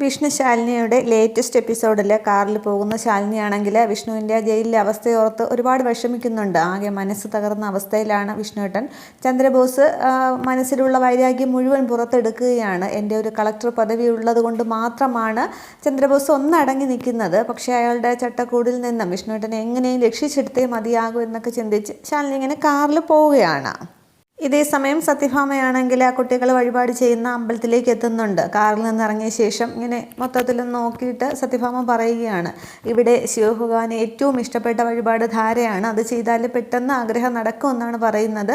Vishnu ശാലിനിയുടെ latest എപ്പിസോഡിൽ കാറിൽ പോകുന്ന ശാലിനിയാണെങ്കിൽ വിഷ്ണുവിൻ്റെ ജയിലിലെ അവസ്ഥയോർത്ത് ഒരുപാട് വിഷമിക്കുന്നുണ്ട്. ആകെ മനസ്സ് തകർന്ന അവസ്ഥയിലാണ് വിഷ്ണുവേട്ടൻ. ചന്ദ്രബോസ് മനസ്സിലുള്ള വൈരാഗ്യം മുഴുവൻ പുറത്തെടുക്കുകയാണ്. എൻ്റെ ഒരു കളക്ടർ പദവി ഉള്ളത് കൊണ്ട് മാത്രമാണ് ചന്ദ്രബോസ് ഒന്നടങ്ങി നിൽക്കുന്നത്. പക്ഷേ അയാളുടെ ചട്ടക്കൂടിൽ നിന്നും വിഷ്ണുവേട്ടനെ എങ്ങനെയും രക്ഷിച്ചെടുത്തേ മതിയാകും എന്നൊക്കെ ചിന്തിച്ച് ശാലിനി ഇങ്ങനെ കാറിൽ പോവുകയാണ്. ഇതേ സമയം സത്യഭാമയാണെങ്കിൽ ആ കുട്ടികൾ വഴിപാട് ചെയ്യുന്ന അമ്പലത്തിലേക്ക് എത്തുന്നുണ്ട്. കാറിൽ നിന്ന് ഇറങ്ങിയ ശേഷം ഇങ്ങനെ മൊത്തത്തിൽ നോക്കിയിട്ട് സത്യഭാമ പറയുകയാണ്, ഇവിടെ ശിവഭഗവാന് ഏറ്റവും ഇഷ്ടപ്പെട്ട വഴിപാട് ധാരയാണ്, അത് ചെയ്താൽ പെട്ടെന്ന് ആഗ്രഹം നടക്കുമെന്നാണ് പറയുന്നത്.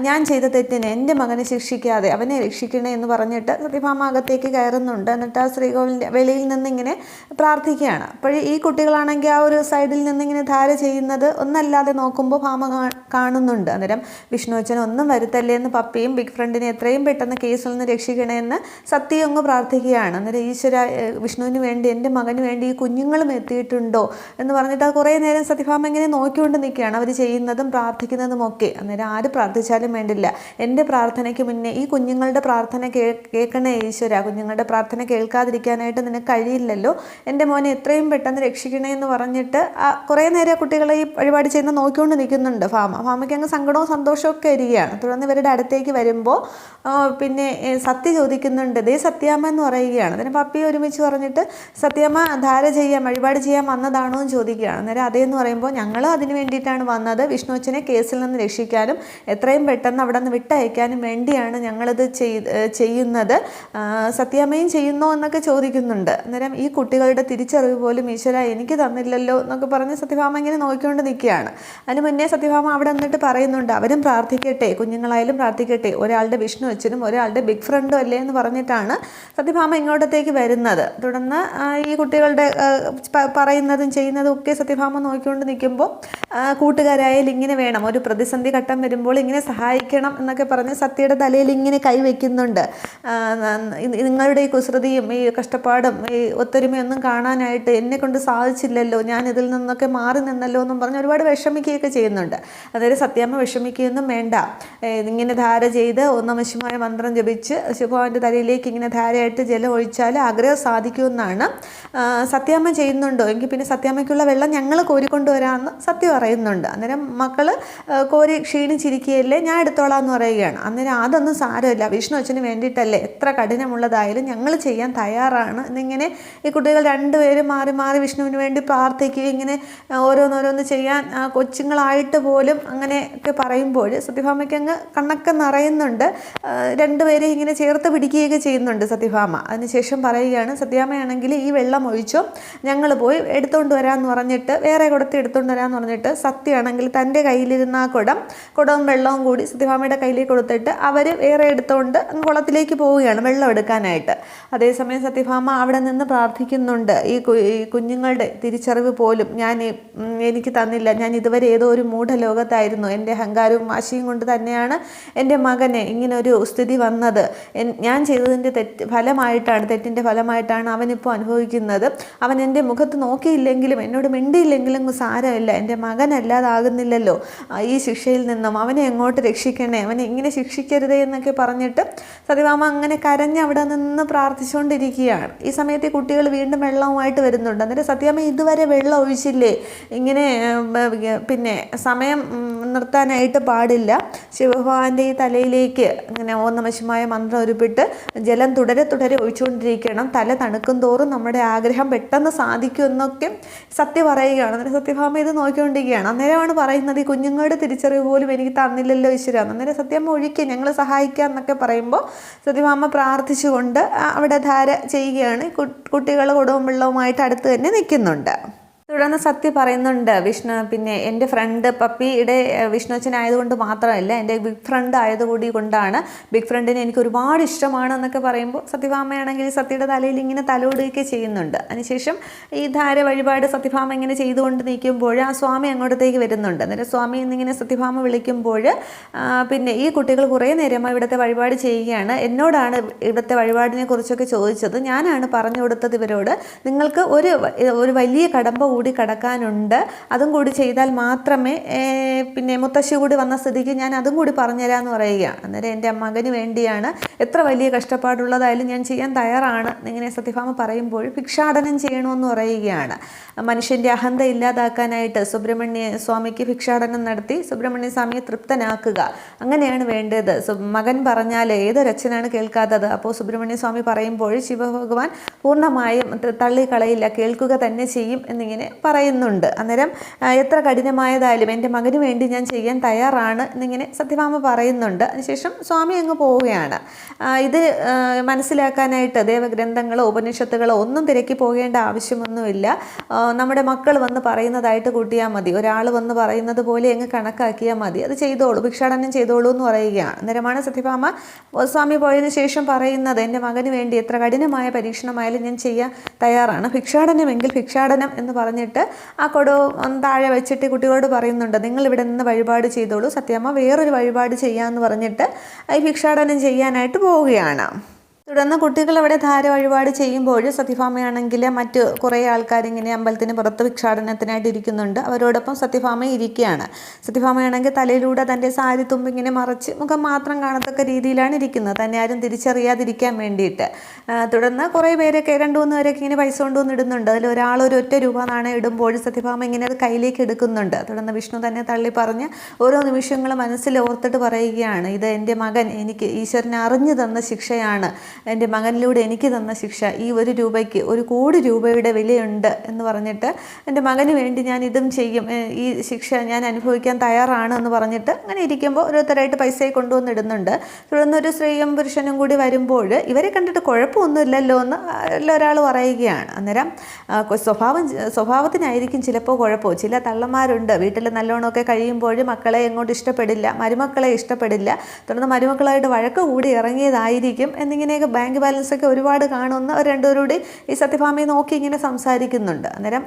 ഞാൻ ചെയ്ത തെറ്റിന് എൻ്റെ മകനെ ശിക്ഷിക്കാതെ അവനെ രക്ഷിക്കണേ എന്ന് പറഞ്ഞിട്ട് സത്യഭാമ അകത്തേക്ക് കയറുന്നുണ്ട്. എന്നിട്ട് ആ ശ്രീകോവിലിൻ്റെ വെളിയിൽ നിന്നിങ്ങനെ പ്രാർത്ഥിക്കുകയാണ്. അപ്പോൾ ഈ കുട്ടികളാണെങ്കിൽ ആ ഒരു സൈഡിൽ നിന്നിങ്ങനെ ധാര ചെയ്യുന്നത് ഒന്നല്ലാതെ നോക്കുമ്പോൾ ഭാമ കാണുന്നുണ്ട്. അന്നേരം വിഷ്ണുവച്ചൻ ഒന്നും വരുത്തല്ലേ എന്ന് പപ്പിയും ബിഗ് ഫ്രണ്ടിനെ എത്രയും പെട്ടെന്ന് കേസിൽ നിന്ന് രക്ഷിക്കണമെന്ന് സത്യം അങ്ങ് പ്രാർത്ഥിക്കുകയാണ്. അന്നേരം ഈശ്വര, വിഷ്ണുവിന് വേണ്ടി എൻ്റെ മകന് വേണ്ടി ഈ കുഞ്ഞുങ്ങളും എത്തിയിട്ടുണ്ടോ എന്ന് പറഞ്ഞിട്ട് അത് കുറേ നേരം സത്യഭാമ ഇങ്ങനെ നോക്കിക്കൊണ്ട് നിൽക്കുകയാണ്, അവർ ചെയ്യുന്നതും പ്രാർത്ഥിക്കുന്നതും ഒക്കെ. അന്നേരം ആര് പ്രാർത്ഥിച്ചാലും വേണ്ടില്ല, എൻ്റെ പ്രാർത്ഥനയ്ക്ക് മുന്നേ ഈ കുഞ്ഞുങ്ങളുടെ പ്രാർത്ഥന കേൾക്കണേ ഈശ്വര, കുഞ്ഞുങ്ങളുടെ പ്രാർത്ഥന കേൾക്കാതിരിക്കാനായിട്ട് നിനക്ക് കഴിയില്ലല്ലോ, എൻ്റെ മോനെ എത്രയും പെട്ടെന്ന് രക്ഷിക്കണേ എന്ന് പറഞ്ഞിട്ട് കുറേ നേരം കുട്ടികളെ ഈ വഴിപാട് ചെയ്യുന്ന നോക്കിക്കൊണ്ട് നിൽക്കുന്നുണ്ട് ഭാമയ്ക്ക് അങ്ങ് സങ്കടവും സന്തോഷവും ഒക്കെ ഇരിക്കുകയാണ്. തുടർന്ന് ഇവരുടെ അടുത്തേക്ക് വരുമ്പോൾ പിന്നെ സത്യ ചോദിക്കുന്നുണ്ട്, ദേ സത്യാമ്മ എന്ന് പറയുകയാണ്. അതിന് പപ്പി ഒരുമിച്ച് പറഞ്ഞിട്ട് സത്യാമ്മ ധാര ചെയ്യാൻ വഴിപാട് ചെയ്യാൻ വന്നതാണോ എന്ന് ചോദിക്കുകയാണ്. അന്നേരം അതേന്ന് പറയുമ്പോൾ ഞങ്ങൾ അതിന് വേണ്ടിയിട്ടാണ് വന്നത്, വിഷ്ണുവച്ചനെ കേസിൽ നിന്ന് രക്ഷിക്കാനും എത്രയും പെട്ടെന്ന് അവിടെ നിന്ന് വിട്ടയക്കാനും വേണ്ടിയാണ് ഞങ്ങളിത് ചെയ്യുന്നത്, സത്യാമ്മയും ചെയ്യുന്നോ എന്നൊക്കെ ചോദിക്കുന്നുണ്ട്. അന്നേരം ഈ കുട്ടികളുടെ തിരിച്ചറിവ് പോലും ഈശ്വര എനിക്ക് തന്നില്ലല്ലോ എന്നൊക്കെ പറഞ്ഞ് സത്യഭാമ ഇങ്ങനെ നോക്കിക്കൊണ്ട് നിൽക്കുകയാണ്. അതിന് മുന്നേ സത്യഭാമ അവിടെ നിന്നിട്ട് പറയുന്നുണ്ട്, അവരും പ്രാർത്ഥിക്കട്ടെ, കുഞ്ഞുങ്ങളായാലും പ്രാർത്ഥിക്കട്ടെ, ഒരാളുടെ വിഷ്ണു അച്ഛനും ഒരാളുടെ ബിഗ് ഫ്രണ്ടും അല്ലേ എന്ന് പറഞ്ഞിട്ടാണ് സത്യഭാമ ഇങ്ങോട്ടത്തേക്ക് വരുന്നത്. തുടർന്ന് ഈ കുട്ടികളുടെ പറയുന്നതും ചെയ്യുന്നതും ഒക്കെ സത്യഭാമ നോക്കിക്കൊണ്ട് നിൽക്കുമ്പോൾ കൂട്ടുകാരായാലും ഇങ്ങനെ വേണം, ഒരു പ്രതിസന്ധി ഘട്ടം വരുമ്പോൾ ഇങ്ങനെ സഹായിക്കണം എന്നൊക്കെ പറഞ്ഞ് സത്യയുടെ തലയിൽ ഇങ്ങനെ കൈവയ്ക്കുന്നുണ്ട്. നിങ്ങളുടെ ഈ കുസൃതിയും ഈ കഷ്ടപ്പാടും ഈ ഒത്തൊരുമയൊന്നും കാണാനായിട്ട് എന്നെ കൊണ്ട് സാധിച്ചില്ലല്ലോ, ഞാൻ ഇതിൽ നിന്നൊക്കെ മാറി നിന്നല്ലോ എന്നും പറഞ്ഞ് ഒരുപാട് വിഷമിക്കുകയൊക്കെ ചെയ്യുന്നുണ്ട്. അതായത് സത്യാമ്മ വിഷമിക്കുകയൊന്നും വേണ്ട, ഇങ്ങനെ ധാര ചെയ്ത് ഓംനമഃശിവായ മന്ത്രം ജപിച്ച് ശിവഭഗവാന്റെ തലയിലേക്ക് ഇങ്ങനെ ധാരയായിട്ട് ജലം ഒഴിച്ചാൽ ആഗ്രഹം സാധിക്കുമെന്നാണ്. സത്യാമ്മ ചെയ്യുന്നുണ്ടോ എങ്കിൽ പിന്നെ സത്യാമ്മയ്ക്കുള്ള വെള്ളം ഞങ്ങൾ കോരിക്കൊണ്ടുവരാമെന്ന് സത്യം പറയുന്നുണ്ട്. അന്നേരം മക്കൾ കോരി ക്ഷീണിച്ചിരിക്കുകയല്ലേ, ഞാൻ എടുത്തോളാം എന്ന് പറയുകയാണ്. അന്നേരം അതൊന്നും സാരമില്ല, വിഷ്ണു അച്ഛന് വേണ്ടിയിട്ടല്ലേ, എത്ര കഠിനമുള്ളതായാലും ഞങ്ങൾ ചെയ്യാൻ തയ്യാറാണ് എന്നിങ്ങനെ ഈ കുട്ടികൾ രണ്ടുപേരും മാറി മാറി വിഷ്ണുവിന് വേണ്ടി പ്രാർത്ഥിക്കുകയും ഇങ്ങനെ ഓരോന്നോരോന്ന് ചെയ്യാൻ കൊച്ചുങ്ങളായിട്ട് പോലും അങ്ങനെയൊക്കെ പറയുമ്പോൾ സത്യഭാമയ്ക്ക് അങ്ങ് കണ്ണൊക്കെ നിറയുന്നുണ്ട്. രണ്ടുപേരെ ഇങ്ങനെ ചേർത്ത് പിടിക്കുകയൊക്കെ ചെയ്യുന്നുണ്ട് സത്യഭാമ. അതിനുശേഷം പറയുകയാണ്, സത്യാമ്മയാണെങ്കിൽ ഈ വെള്ളം ഒഴിച്ചോ, ഞങ്ങൾ പോയി എടുത്തുകൊണ്ട് വരാമെന്ന് പറഞ്ഞിട്ട് വേറെ കുടത്തിൽ എടുത്തുകൊണ്ട് വരാമെന്ന് പറഞ്ഞിട്ട് സത്യമാണെങ്കിൽ തൻ്റെ കയ്യിലിരുന്ന ആ കുടവും വെള്ളവും കൂടി സത്യഭാമയുടെ കയ്യിലേക്ക് കൊടുത്തിട്ട് അവർ വേറെ എടുത്തുകൊണ്ട് കുളത്തിലേക്ക് പോവുകയാണ് വെള്ളം എടുക്കാനായിട്ട്. അതേസമയം സത്യഭാമ അവിടെ നിന്ന് പ്രാർത്ഥിക്കുന്നുണ്ട്, ഈ കുഞ്ഞുങ്ങളുടെ തിരിച്ചറിവ് പോലും എനിക്ക് തന്നില്ല, ഞാൻ ഇതുവരെ ഏതോ ഒരു മൂഢലോകത്തായിരുന്നു, എൻ്റെ അഹങ്കാരവും വാശിയും കൊണ്ട് തന്നെയാണ് എൻ്റെ മകന് ഇങ്ങനൊരു സ്ഥിതി വന്നത്, ഞാൻ ചെയ്തതിൻ്റെ തെറ്റിൻ്റെ ഫലമായിട്ടാണ് അവനിപ്പോൾ അനുഭവിക്കുന്നത്, അവൻ എൻ്റെ മുഖത്ത് നോക്കിയില്ലെങ്കിലും എന്നോട് മിണ്ടിയില്ലെങ്കിലും സാരമില്ല, എൻ്റെ മകനല്ലാതാകുന്നില്ലല്ലോ ഈ ശിക്ഷയിൽ നിന്നും, അവനെ എങ്ങോട്ട് രക്ഷിക്കണേ, അവനെ ഇങ്ങനെ ശിക്ഷിക്കരുതേ എന്നൊക്കെ പറഞ്ഞിട്ട് സത്യഭാമ അങ്ങനെ കരഞ്ഞ് അവിടെ നിന്ന് പ്രാർത്ഥിച്ചുകൊണ്ടിരിക്കുകയാണ്. ഈ സമയത്ത് ഈ കുട്ടികൾ വീണ്ടും വെള്ളവുമായിട്ട് വരുന്നുണ്ട്. അന്നേരം സത്യാമ്മ ഇതുവരെ വെള്ളം ഒഴിച്ചില്ലേ, ഇങ്ങനെ പിന്നെ സമയം നിർത്താനായിട്ട് പാടില്ല, ശിവഭഗവാന്റെ ഈ തലയിലേക്ക് ഇങ്ങനെ ഓംനമഃശിവായ മന്ത്രം ഉരുപ്പിട്ട് ജലം തുടരെ ഒഴിച്ചുകൊണ്ടിരിക്കണം, തല തണുക്കും തോറും നമ്മുടെ ആഗ്രഹം പെട്ടെന്ന് സാധിക്കും എന്നൊക്കെ സത്യം പറയുകയാണ്. അന്നേരം സത്യഭാമ ഇത് നോക്കിക്കൊണ്ടിരിക്കുകയാണ്. അന്നേരമാണ് പറയുന്നത്, ഈ കുഞ്ഞുങ്ങളുടെ തിരിച്ചറിവ് പോലും എനിക്ക് തന്നില്ലല്ലോ ഈശ്വര. അന്നേരം സത്യമ്മ ഒഴിക്കുക, ഞങ്ങൾ സഹായിക്കാം എന്നൊക്കെ പറയുമ്പോൾ സത്യഭാമ പ്രാർത്ഥിച്ചുകൊണ്ട് അവിടെ ധാര ചെയ്യുകയാണ്. കുട്ടികൾ കുടവും വെള്ളവുമായിട്ട് അടുത്ത് തന്നെ നിൽക്കുന്നുണ്ട്. തുടർന്ന് സത്യ പറയുന്നുണ്ട്, പിന്നെ എൻ്റെ ഫ്രണ്ട് പപ്പിയുടെ വിഷ്ണുവച്ചനായതുകൊണ്ട് മാത്രമല്ല, എൻ്റെ ബിഗ് ഫ്രണ്ട് ആയതുകൂടി കൊണ്ടാണ്, ബിഗ് ഫ്രണ്ടിനെ എനിക്ക് ഒരുപാട് ഇഷ്ടമാണ് എന്നൊക്കെ പറയുമ്പോൾ സത്യഭാമയാണെങ്കിൽ സത്യയുടെ തലയിൽ ഇങ്ങനെ തലോടുകയൊക്കെ ചെയ്യുന്നുണ്ട്. അതിനുശേഷം ഈ ധാര വഴിപാട് സത്യഭാമ ഇങ്ങനെ ചെയ്തുകൊണ്ട് നിൽക്കുമ്പോൾ ആ സ്വാമി അങ്ങോട്ടത്തേക്ക് വരുന്നുണ്ട്. അന്നേരം സ്വാമി എന്നിങ്ങനെ സത്യഭാമ വിളിക്കുമ്പോൾ പിന്നെ ഈ കുട്ടികൾ കുറേ നേരമായി ഇവിടുത്തെ വഴിപാട് ചെയ്യുകയാണ്. എന്നോടാണ് ഇവിടുത്തെ വഴിപാടിനെ കുറിച്ചൊക്കെ ചോദിച്ചത്, ഞാനാണ് പറഞ്ഞു കൊടുത്തത് ഇവരോട്, നിങ്ങൾക്ക് ഒരു വലിയ കടമ്പ കൂടി കടക്കാനുണ്ട്, അതും കൂടി ചെയ്താൽ മാത്രമേ പിന്നെ മുത്തശ്ശി കൂടി വന്ന സ്ഥിതിക്ക് ഞാൻ അതും കൂടി പറഞ്ഞുതരാമെന്ന് പറയുകയാണ്. അന്നേരം എൻ്റെ മകന് വേണ്ടിയാണ്, എത്ര വലിയ കഷ്ടപ്പാടുള്ളതായാലും ഞാൻ ചെയ്യാൻ തയ്യാറാണ് എന്നിങ്ങനെ സത്യഭാമ പറയുമ്പോൾ ഭിക്ഷാടനം ചെയ്യണമെന്ന് പറയുകയാണ്. മനുഷ്യൻ്റെ അഹന്ത ഇല്ലാതാക്കാനായിട്ട് സുബ്രഹ്മണ്യ സ്വാമിക്ക് ഭിക്ഷാടനം നടത്തി സുബ്രഹ്മണ്യ സ്വാമിയെ തൃപ്തനാക്കുക, അങ്ങനെയാണ് വേണ്ടത്. മകൻ പറഞ്ഞാൽ ഏതൊരച്ഛനാണ് കേൾക്കാത്തത്? അപ്പോൾ സുബ്രഹ്മണ്യ സ്വാമി പറയുമ്പോൾ ശിവഭഗവാൻ പൂർണ്ണമായും തള്ളിക്കളയില്ല, കേൾക്കുക തന്നെ ചെയ്യും എന്നിങ്ങനെ പറയുന്നുണ്ട്. അന്നേരം എത്ര കഠിനമായതായാലും എൻ്റെ മകന് വേണ്ടി ഞാൻ ചെയ്യാൻ തയ്യാറാണ് എന്നിങ്ങനെ സത്യഭാമ പറയുന്നുണ്ട്. അതിനുശേഷം സ്വാമി അങ്ങ് പോവുകയാണ്. ഇത് മനസ്സിലാക്കാനായിട്ട് ദേവഗ്രന്ഥങ്ങളോ ഉപനിഷത്തുകളോ ഒന്നും തിരക്കി പോകേണ്ട ആവശ്യമൊന്നുമില്ല. നമ്മുടെ മക്കൾ വന്ന് പറയുന്നതായിട്ട് കൂട്ടിയാൽ മതി, ഒരാൾ വന്ന് പറയുന്നത് പോലെ അങ്ങ് കണക്കാക്കിയാൽ മതി, അത് ചെയ്തോളൂ, ഭിക്ഷാടനം ചെയ്തോളൂ എന്ന് പറയുകയാണ്. അന്നേരമാണ് സത്യഭാമ സ്വാമി പോയതിനു ശേഷം പറയുന്നത്, എൻ്റെ മകന് വേണ്ടി എത്ര കഠിനമായ പരീക്ഷണമായാലും ഞാൻ ചെയ്യാൻ തയ്യാറാണ്, ഭിക്ഷാടനമെങ്കിൽ ഭിക്ഷാടനം എന്ന് പറഞ്ഞിട്ട് ആ കൊടവും താഴെ വെച്ചിട്ട് കുട്ടികളോട് പറയുന്നുണ്ട്, നിങ്ങൾ ഇവിടെ നിന്ന് വഴിപാട് ചെയ്തോളൂ, സത്യമ്മ വേറൊരു വഴിപാട് ചെയ്യാമെന്ന് പറഞ്ഞിട്ട് ഈ ഭിക്ഷാടനം ചെയ്യാനായിട്ട് പോവുകയാണ്. തുടർന്ന് കുട്ടികൾ അവിടെ ധാര വഴിപാട് ചെയ്യുമ്പോൾ സത്യഭാമയാണെങ്കിൽ മറ്റ് കുറേ ആൾക്കാരിങ്ങനെ അമ്പലത്തിന് പുറത്ത് ഭിക്ഷാടനത്തിനായിട്ട് ഇരിക്കുന്നുണ്ട്. അവരോടൊപ്പം സത്യഭാമ ഇരിക്കുകയാണ്. സത്യഭാമയാണെങ്കിൽ തലയിലൂടെ തൻ്റെ സാരി തുമ്പിങ്ങനെ മറച്ച് മുഖം മാത്രം കാണത്തക്ക രീതിയിലാണ് ഇരിക്കുന്നത്, തന്നെ ആരും തിരിച്ചറിയാതിരിക്കാൻ വേണ്ടിയിട്ട്. തുടർന്ന് കുറേ പേരൊക്കെ 2-3 പേരൊക്കെ ഇങ്ങനെ പൈസ കൊണ്ടുവന്ന് ഇടുന്നുണ്ട്. അതിൽ ഒരാൾ ഒരു ഒറ്റ രൂപ നാണയം ഇടുമ്പോൾ സത്യഭാമ ഇങ്ങനെ അത് കയ്യിലേക്ക് എടുക്കുന്നുണ്ട്. തുടർന്ന് വിഷ്ണു തന്നെ തള്ളി പറഞ്ഞ് ഓരോ നിമിഷങ്ങളും മനസ്സിൽ ഓർത്തിട്ട് പറയുകയാണ്, ഇത് എൻ്റെ മകൻ എനിക്ക് ഈശ്വരനെ അറിഞ്ഞു തന്ന ശിക്ഷയാണ്, എൻ്റെ മകനിലൂടെ എനിക്ക് തന്ന ശിക്ഷ, ഈ 1 രൂപയ്ക്ക് 1 കോടി രൂപയുടെ വിലയുണ്ട് എന്ന് പറഞ്ഞിട്ട് എൻ്റെ മകന് വേണ്ടി ഞാൻ ഇതും ചെയ്യും, ഈ ശിക്ഷ ഞാൻ അനുഭവിക്കാൻ തയ്യാറാണ് എന്ന് പറഞ്ഞിട്ട് അങ്ങനെ ഇരിക്കുമ്പോൾ ഓരോരുത്തരായിട്ട് പൈസയെ കൊണ്ടുവന്നിടുന്നുണ്ട്. തുടർന്ന് ഒരു സ്ത്രീയും പുരുഷനും കൂടി വരുമ്പോൾ ഇവരെ കണ്ടിട്ട് കുഴപ്പമൊന്നുമില്ലല്ലോ എന്ന് ഒരാൾ പറയുകയാണ്. അന്നേരം സ്വഭാവത്തിനായിരിക്കും ചിലപ്പോൾ കുഴപ്പമോ. ചില തള്ളന്മാരുണ്ട് വീട്ടിൽ നല്ലോണമൊക്കെ കഴിയുമ്പോൾ മക്കളെ എങ്ങോട്ട് ഇഷ്ടപ്പെടില്ല, മരുമക്കളെ ഇഷ്ടപ്പെടില്ല, തുടർന്ന് മരുമക്കളായിട്ട് വഴക്ക് കൂടി ഇറങ്ങിയതായിരിക്കും എന്നിങ്ങനെയൊക്കെ ബാങ്ക് ബാലൻസ് ഒക്കെ ഒരുപാട് കാണുന്ന 2 പേരോട് ഈ സത്യഭാമയെ നോക്കി ഇങ്ങനെ സംസാരിക്കുന്നുണ്ട്. അന്നേരം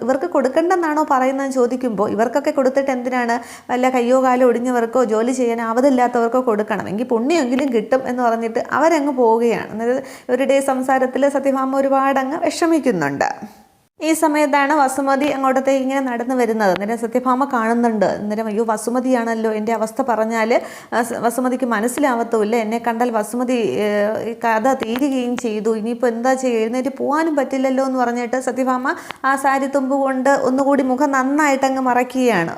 ഇവർക്ക് കൊടുക്കണ്ടെന്നാണോ പറയുന്നതെന്ന് ചോദിക്കുമ്പോൾ ഇവർക്കൊക്കെ കൊടുത്തിട്ട് എന്തിനാണ്, വല്ല കയ്യോ കാലോ ഒടിഞ്ഞവർക്കോ ജോലി ചെയ്യാൻ ആവതില്ലാത്തവർക്കോ കൊടുക്കണം, എങ്കിൽ പുണ്യമെങ്കിലും കിട്ടും എന്ന് പറഞ്ഞിട്ട് അവരങ്ങ് പോവുകയാണ്. അന്നേരം ഇവരുടെ സംസാരത്തിൽ സത്യഭാമ ഒരുപാട് അങ്ങ് വിഷമിക്കുന്നുണ്ട്. ഈ സമയത്താണ് വസുമതി അങ്ങോട്ടത്തേക്ക് ഇങ്ങനെ നടന്നു വരുന്നത്. അന്നേരം സത്യഭാമ കാണുന്നുണ്ട്. അന്നേരം അയ്യോ വസുമതിയാണല്ലോ, എൻ്റെ അവസ്ഥ പറഞ്ഞാൽ വസുമതിക്ക് മനസ്സിലാവത്തുമില്ല, എന്നെ കണ്ടാൽ വസുമതി കഥ തീരുകയും ചെയ്തു, ഇനിയിപ്പോൾ എന്താ ചെയ്യുക, എഴുന്നേറ്റ് പോകാനും പറ്റില്ലല്ലോ എന്ന് പറഞ്ഞിട്ട് സത്യഭാമ ആ സാരി തുമ്പ് കൊണ്ട് ഒന്നുകൂടി മുഖം നന്നായിട്ട് അങ്ങ് മറയ്ക്കുകയാണ്.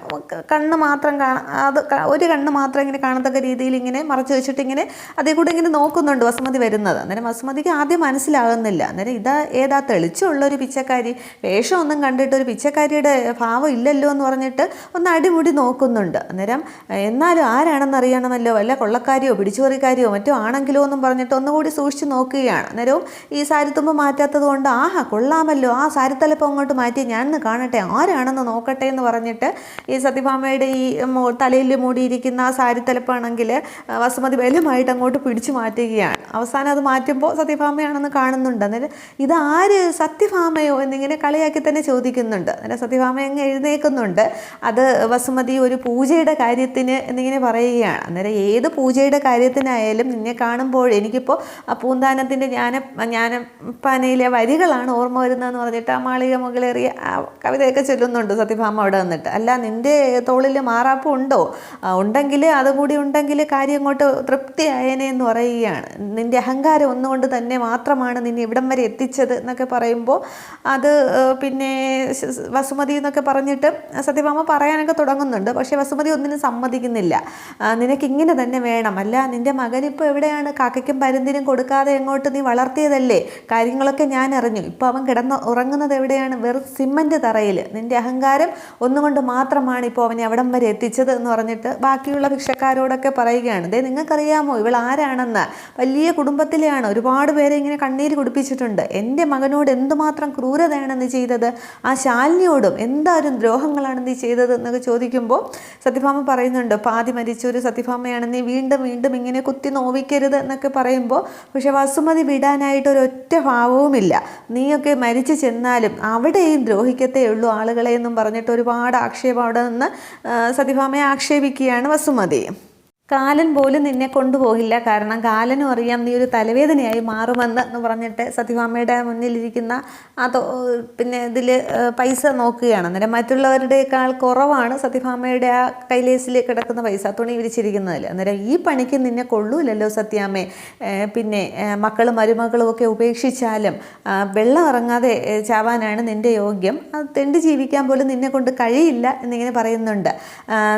കണ്ണ് മാത്രം അത് ഒരു കണ്ണ് മാത്രം ഇങ്ങനെ കാണത്തക്ക രീതിയിൽ ഇങ്ങനെ മറച്ചു വെച്ചിട്ട് ഇങ്ങനെ അതേ കൂടെ ഇങ്ങനെ നോക്കുന്നുണ്ട് വസുമതി വരുന്നത്. അന്നേരം വസുമതിക്ക് ആദ്യം മനസ്സിലാകുന്നില്ല. അന്നേരം ഏതാ തെളിച്ചുള്ളൊരു പിച്ചക്കാരി, വേഷമൊന്നും കണ്ടിട്ട് ഒരു പിച്ചക്കാരിയുടെ ഭാവം ഇല്ലല്ലോ എന്ന് പറഞ്ഞിട്ട് ഒന്ന് അടിമുടി നോക്കുന്നുണ്ട്. അന്നേരം എന്നാലും ആരാണെന്ന് അറിയണമല്ലോ, വല്ല കൊള്ളക്കാരിയോ പിടിച്ചുപറിക്കാരിയോ മറ്റോ ആണെങ്കിലോ എന്നും പറഞ്ഞിട്ട് ഒന്നുകൂടി സൂക്ഷിച്ച് നോക്കുകയാണ്. അന്നേരവും ഈ സാരിത്തുമ്പ് മാറ്റാത്തത് കൊണ്ട് ആഹാ കൊള്ളാമല്ലോ, ആ സാരിത്തലപ്പം അങ്ങോട്ട് മാറ്റി ഞാനൊന്ന് കാണട്ടെ, ആരാണെന്ന് നോക്കട്ടെ എന്ന് പറഞ്ഞിട്ട് ഈ സത്യഭാമയുടെ ഈ തലയിൽ മൂടിയിരിക്കുന്ന ആ സാരിത്തലപ്പാണെങ്കിൽ വസുമതി ബലമായിട്ട് അങ്ങോട്ട് പിടിച്ചു മാറ്റുകയാണ്. അവസാനം അത് മാറ്റുമ്പോൾ സത്യഭാമയാണെന്ന് കാണുന്നുണ്ട്. അന്നേരം ഇതാര്, സത്യഭാമയോ എന്നിങ്ങനെ കളിയാക്കി തന്നെ ചോദിക്കുന്നുണ്ട്. അന്നേരം സത്യഭാമ അങ്ങ് എഴുന്നേൽക്കുന്നുണ്ട്. അത് വസുമതി ഒരു പൂജയുടെ കാര്യത്തിന് എന്നിങ്ങനെ പറയുകയാണ്. അന്നേരം ഏത് പൂജയുടെ കാര്യത്തിനായാലും നിന്നെ കാണുമ്പോൾ എനിക്കിപ്പോൾ ആ പൂന്താനത്തിൻ്റെ ജ്ഞാനപ്പാനയിലെ വരികളാണ് ഓർമ്മ വരുന്നതെന്ന് പറഞ്ഞിട്ട് ആ മാളിക മുകളേറിയ ആ കവിതയൊക്കെ ചൊല്ലുന്നുണ്ട് സത്യഭാമ അവിടെ വന്നിട്ട്. അല്ല നിൻ്റെ തോളിൽ മാറാപ്പ് ഉണ്ടോ, ഉണ്ടെങ്കിൽ അതുകൂടി ഉണ്ടെങ്കിൽ കാര്യം അങ്ങോട്ട് തൃപ്തിയായേനെ എന്ന് പറയുകയാണ്. നിൻ്റെ അഹങ്കാരം ഒന്നുകൊണ്ട് തന്നെ മാത്രമാണ് നിന്നെ ഇവിടം വരെ എത്തിച്ചത് എന്നൊക്കെ പറയുമ്പോൾ അത് പിന്നെ വസുമതി എന്നൊക്കെ പറഞ്ഞിട്ട് സത്യഭാമ പറയാനൊക്കെ തുടങ്ങുന്നുണ്ട്. പക്ഷേ വസുമതി ഒന്നിനും സമ്മതിക്കുന്നില്ല. നിനക്കിങ്ങനെ തന്നെ വേണം, അല്ല നിൻ്റെ മകനിപ്പോൾ എവിടെയാണ്, കാക്കയ്ക്കും പരുന്തിനും കൊടുക്കാതെ എങ്ങോട്ട് നീ വളർത്തിയതല്ലേ, കാര്യങ്ങളൊക്കെ ഞാൻ അറിഞ്ഞു, ഇപ്പോൾ അവൻ ഉറങ്ങുന്നത് എവിടെയാണ്, വെറും സിമൻറ്റ് തറയിൽ, നിൻ്റെ അഹങ്കാരം ഒന്നുകൊണ്ട് മാത്രമാണ് ഇപ്പോൾ അവനെ അവിടം വരെ എത്തിച്ചത് എന്ന് പറഞ്ഞിട്ട് ബാക്കിയുള്ള ഭിക്ഷക്കാരോടൊക്കെ പറയുകയാണ്. ദേ നിങ്ങൾക്കറിയാമോ ഇവൾ ആരാണെന്ന്, വലിയ കുടുംബത്തിലെയാണ്, ഒരുപാട് പേരെ ഇങ്ങനെ കണ്ണീര് കുടിപ്പിച്ചിട്ടുണ്ട്, എൻ്റെ മകനോട് എന്തുമാത്രം ക്രൂരതയാണ് നീ ചെയ്തത്, ആ ശാലിനിയോടും എന്തായാലും ദ്രോഹങ്ങളാണ് നീ ചെയ്തത് എന്നൊക്കെ ചോദിക്കുമ്പോൾ സത്യഭാമ പറയുന്നുണ്ട്, പാതി മരിച്ചൊരു സത്യഭാമയാണ് നീ, വീണ്ടും വീണ്ടും ഇങ്ങനെ കുത്തി നോവിക്കരുത് എന്നൊക്കെ പറയുമ്പോൾ പക്ഷെ വസുമതി വിടാനായിട്ട് ഒരൊറ്റ ഭാവവുമില്ല. നീയൊക്കെ മരിച്ചു ചെന്നാലും അവിടെയും ദ്രോഹിക്കത്തേ ഉള്ളൂ ആളുകളെ എന്നും പറഞ്ഞിട്ട് ഒരുപാട് ആക്ഷേപം അവിടെ നിന്ന് സത്യഭാമയെ ആക്ഷേപിക്കുകയാണ് വസുമതി. കാലൻ പോലും നിന്നെ കൊണ്ടുപോകില്ല, കാരണം കാലനും അറിയാം നീ ഒരു തലവേദനയായി മാറുമെന്ന് പറഞ്ഞിട്ട് സത്യഭാമയുടെ മുന്നിലിരിക്കുന്ന പിന്നെ ഇതിൽ പൈസ നോക്കുകയാണ്. അന്നേരം മറ്റുള്ളവരുടേക്കാൾ കുറവാണ് സത്യഭാമയുടെ ആ കൈലേസിൽ കിടക്കുന്ന പൈസ, തുണി വിരിച്ചിരിക്കുന്നതിൽ. അന്നേരം ഈ പണിക്ക് നിന്നെ കൊള്ളൂലല്ലോ സത്യാമ്മേ, പിന്നെ മക്കളും മരുമക്കളും ഒക്കെ ഉപേക്ഷിച്ചാലും വെള്ളം ഇറങ്ങാതെ ചാവാനാണ് നിൻ്റെ യോഗ്യം, അത് തെണ്ടി ജീവിക്കാൻ പോലും നിന്നെ കൊണ്ട് കഴിയില്ല എന്നിങ്ങനെ പറയുന്നുണ്ട്.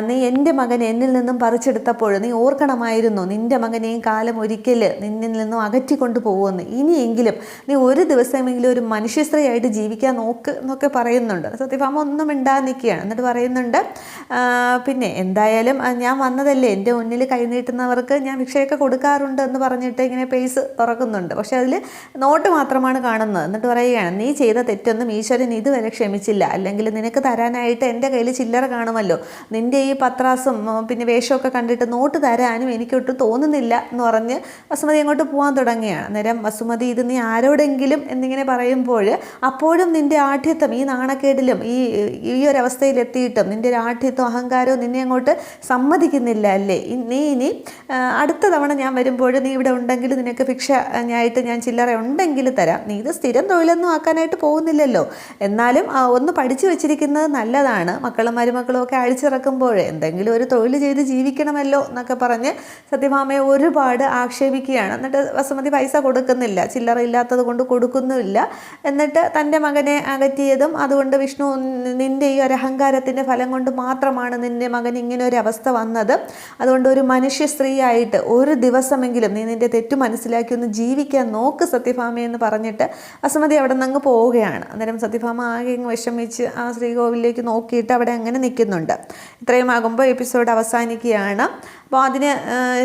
നീ എൻ്റെ മകൻ എന്നിൽ നിന്നും പറിച്ചെടുത്തപ്പോൾ നീ ഓർക്കണമായിരുന്നു, നിൻ്റെ മകനെയും കാലം ഒരിക്കൽ നിന്നിൽ നിന്നും അകറ്റിക്കൊണ്ട് പോകുമെന്ന്. ഇനിയെങ്കിലും നീ ഒരു ദിവസമെങ്കിലും ഒരു മനുഷ്യസ്ത്രീയായിട്ട് ജീവിക്കാൻ നോക്ക് എന്നൊക്കെ പറയുന്നുണ്ട്. സത്യഭാമ ഒന്നും മിണ്ടാതെ നിൽക്കുകയാണ്. എന്നിട്ട് പറയുന്നുണ്ട്, പിന്നെ എന്തായാലും ഞാൻ വന്നതല്ലേ, എൻ്റെ മുന്നിൽ കൈനീട്ടുന്നവർക്ക് ഞാൻ ഭിക്ഷയൊക്കെ കൊടുക്കാറുണ്ട് എന്ന് പറഞ്ഞിട്ട് ഇങ്ങനെ പേസ് തുറക്കുന്നുണ്ട്. പക്ഷെ അതിൽ നോട്ട് മാത്രമാണ് കാണുന്നത്. എന്നിട്ട് പറയുകയാണ്, നീ ചെയ്ത തെറ്റൊന്നും ഈശ്വരൻ ഇതുവരെ ക്ഷമിച്ചില്ല, അല്ലെങ്കിൽ നിനക്ക് തരാനായിട്ട് എൻ്റെ കയ്യിൽ ചില്ലറ കാണുമല്ലോ, നിൻ്റെ ഈ പത്രാസും പിന്നെ വേഷമൊക്കെ കണ്ടിട്ട് നോട്ട് തരാനും എനിക്കൊട്ടും തോന്നുന്നില്ല എന്ന് പറഞ്ഞ് വസുമതി അങ്ങോട്ട് പോകാൻ തുടങ്ങുകയാണ്. അന്നേരം വസുമതി, ഇത് നീ ആരോടെങ്കിലും എന്നിങ്ങനെ പറയുമ്പോൾ അപ്പോഴും നിൻ്റെ ആഠ്യത്വം ഈ നാണക്കേടിലും ഈ ഒരവസ്ഥയിലെത്തിയിട്ടും നിൻ്റെ ഒരു ആഠ്യത്വം അഹങ്കാരവും നിന്നെ അങ്ങോട്ട് സമ്മതിക്കുന്നില്ല അല്ലേ? നീ ഇനി അടുത്ത തവണ ഞാൻ വരുമ്പോൾ നീ ഇവിടെ ഉണ്ടെങ്കിൽ നിനക്ക് ഭിക്ഷ ആയിട്ട് ഞാൻ ചില്ലറ ഉണ്ടെങ്കിൽ തരാം, നീ ഇത് സ്ഥിരം തൊഴിലൊന്നും ആക്കാനായിട്ട് പോകുന്നില്ലല്ലോ, എന്നാലും ഒന്ന് പഠിച്ചു വെച്ചിരിക്കുന്നത് നല്ലതാണ്, മക്കളും മരുമക്കളും ഒക്കെ അഴിച്ചിറക്കുമ്പോൾ എന്തെങ്കിലും ഒരു തൊഴിൽ ചെയ്ത് ജീവിക്കണമല്ലോ എന്നൊക്കെ പറഞ്ഞ് സത്യഭാമയെ ഒരുപാട് ആക്ഷേപിക്കുകയാണ്. എന്നിട്ട് വസുമതി പൈസ കൊടുക്കുന്നില്ല, ചില്ലറ ഇല്ലാത്തത് കൊണ്ട് കൊടുക്കുന്നുമില്ല. എന്നിട്ട് തൻ്റെ മകനെ അകറ്റിയതും അതുകൊണ്ട് വിഷ്ണു, നിൻ്റെ ഈ ഒരു അഹങ്കാരത്തിൻ്റെ ഫലം കൊണ്ട് മാത്രമാണ് നിൻ്റെ മകൻ ഇങ്ങനെ ഒരു അവസ്ഥ വന്നത്, അതുകൊണ്ട് ഒരു മനുഷ്യ സ്ത്രീയായിട്ട് ഒരു ദിവസമെങ്കിലും നീ നിൻ്റെ തെറ്റു മനസ്സിലാക്കി ഒന്ന് ജീവിക്കാൻ നോക്ക് സത്യഭാമയെന്ന് പറഞ്ഞിട്ട് വസുമതി അവിടെ നിന്ന് അങ്ങ് പോവുകയാണ്. അന്നേരം സത്യഭാമ ആകെ അങ്ങ് വിഷമിച്ച് ആ ശ്രീകോവിലേക്ക് നോക്കിയിട്ട് അവിടെ അങ്ങനെ നിൽക്കുന്നുണ്ട്. ഇത്രയും ആകുമ്പോൾ എപ്പിസോഡ് അവസാനിക്കുകയാണ്. അപ്പോൾ അതിന്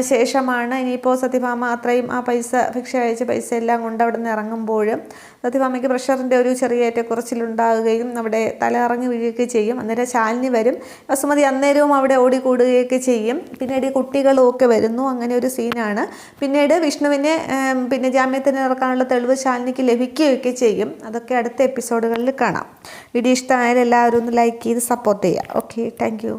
ശേഷമാണ് ഇനിയിപ്പോൾ സത്യഭാമ അത്രയും ആ പൈസ ഭിക്ഷ അയച്ച പൈസ എല്ലാം കൊണ്ട് അവിടെ നിന്ന് ഇറങ്ങുമ്പോഴും സത്യഭാമയ്ക്ക് പ്രഷറിൻ്റെ ഒരു ചെറിയ ഏറ്റക്കുറച്ചിലുണ്ടാകുകയും അവിടെ തലയിറങ്ങി വീഴുകയൊക്കെ ചെയ്യും. അന്നേരം ശാലിനി വരും, വസുമതി അന്നേരവും അവിടെ ഓടിക്കൂടുകയൊക്കെ ചെയ്യും. പിന്നീട് കുട്ടികളും ഒക്കെ വരുന്നു, അങ്ങനെ ഒരു സീനാണ്. പിന്നീട് വിഷ്ണുവിനെ പിന്നെ ജാമ്യത്തിന് ഇറക്കാനുള്ള തെളിവ് ശാലിനിക്ക് ലഭിക്കുകയൊക്കെ ചെയ്യും. അതൊക്കെ അടുത്ത എപ്പിസോഡുകളിൽ കാണാം. വീഡിയോ ഇഷ്ടമായാലും എല്ലാവരും ഒന്ന് ലൈക്ക് ചെയ്ത് സപ്പോർട്ട് ചെയ്യുക. Okay, thank you.